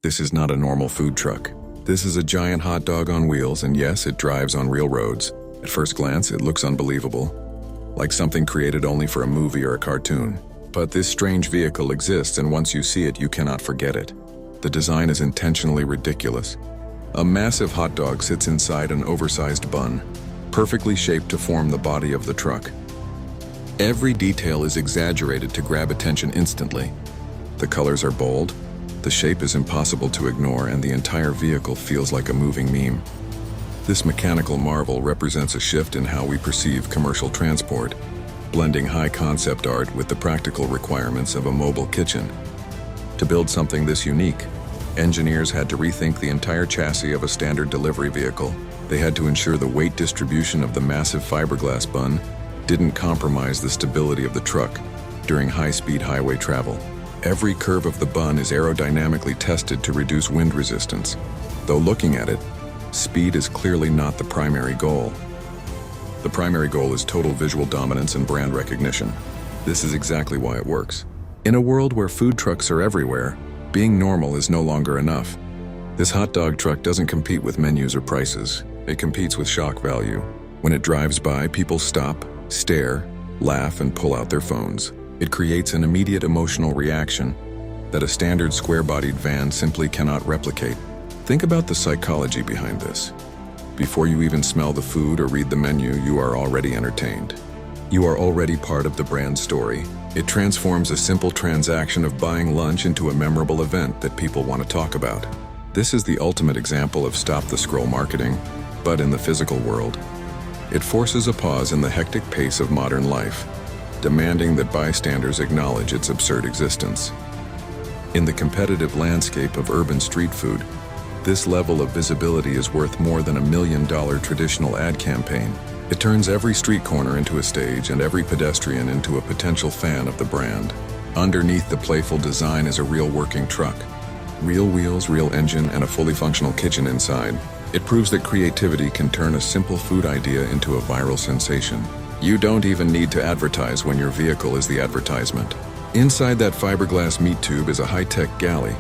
This is not a normal food truck. This is a giant hot dog on wheels, and yes, it drives on real roads. At first glance, it looks unbelievable, like something created only for a movie or a cartoon. But this strange vehicle exists, and once you see it, you cannot forget it. The design is intentionally ridiculous. A massive hot dog sits inside an oversized bun, perfectly shaped to form the body of the truck. Every detail is exaggerated to grab attention instantly. The colors are bold, the shape is impossible to ignore, and the entire vehicle feels like a moving meme. This mechanical marvel represents a shift in how we perceive commercial transport, blending high-concept art with the practical requirements of a mobile kitchen. To build something this unique, engineers had to rethink the entire chassis of a standard delivery vehicle. They had to ensure the weight distribution of the massive fiberglass bun didn't compromise the stability of the truck during high-speed highway travel. Every curve of the bun is aerodynamically tested to reduce wind resistance. Though looking at it, speed is clearly not the primary goal. The primary goal is total visual dominance and brand recognition. This is exactly why it works. In a world where food trucks are everywhere, being normal is no longer enough. This hot dog truck doesn't compete with menus or prices. It competes with shock value. When it drives by, people stop, stare, laugh, and pull out their phones. It creates an immediate emotional reaction that a standard square-bodied van simply cannot replicate. Think about the psychology behind this. Before you even smell the food or read the menu, you are already entertained. You are already part of the brand story. It transforms a simple transaction of buying lunch into a memorable event that people want to talk about. This is the ultimate example of stop-the-scroll marketing, but in the physical world. It forces a pause in the hectic pace of modern life, demanding that bystanders acknowledge its absurd existence. In the competitive landscape of urban street food, this level of visibility is worth more than $1 million traditional ad campaign. It turns every street corner into a stage and every pedestrian into a potential fan of the brand. Underneath the playful design is a real working truck. Real wheels, real engine, and a fully functional kitchen inside. It proves that creativity can turn a simple food idea into a viral sensation. You don't even need to advertise when your vehicle is the advertisement. Inside that fiberglass meat tube is a high-tech galley.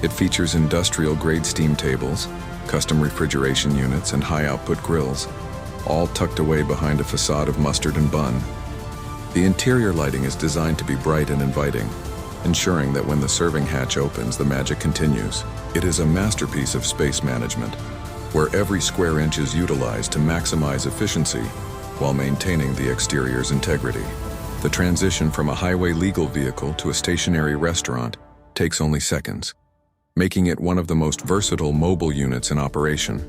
It features industrial-grade steam tables, custom refrigeration units, and high-output grills, all tucked away behind a facade of mustard and bun. The interior lighting is designed to be bright and inviting, ensuring that when the serving hatch opens, the magic continues. It is a masterpiece of space management, where every square inch is utilized to maximize efficiency while maintaining the exterior's integrity. The transition from a highway-legal vehicle to a stationary restaurant takes only seconds, making it one of the most versatile mobile units in operation.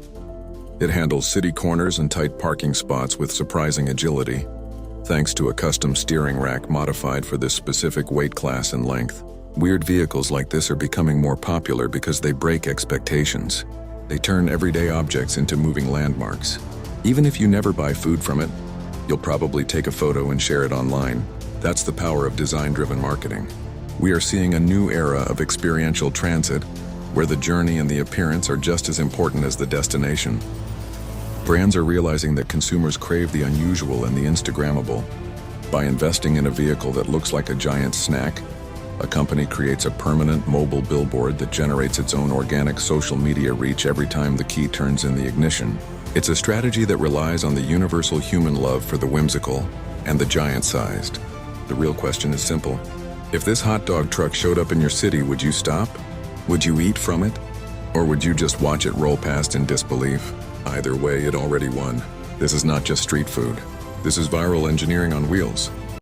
It handles city corners and tight parking spots with surprising agility, thanks to a custom steering rack modified for this specific weight class and length. Weird vehicles like this are becoming more popular because they break expectations. They turn everyday objects into moving landmarks. Even if you never buy food from it, you'll probably take a photo and share it online. That's the power of design-driven marketing. We are seeing a new era of experiential transit, where the journey and the appearance are just as important as the destination. Brands are realizing that consumers crave the unusual and the Instagrammable. By investing in a vehicle that looks like a giant snack, a company creates a permanent mobile billboard that generates its own organic social media reach every time the key turns in the ignition. It's a strategy that relies on the universal human love for the whimsical and the giant-sized. The real question is simple. If this hot dog truck showed up in your city, would you stop? Would you eat from it? Or would you just watch it roll past in disbelief? Either way, it already won. This is not just street food. This is viral engineering on wheels.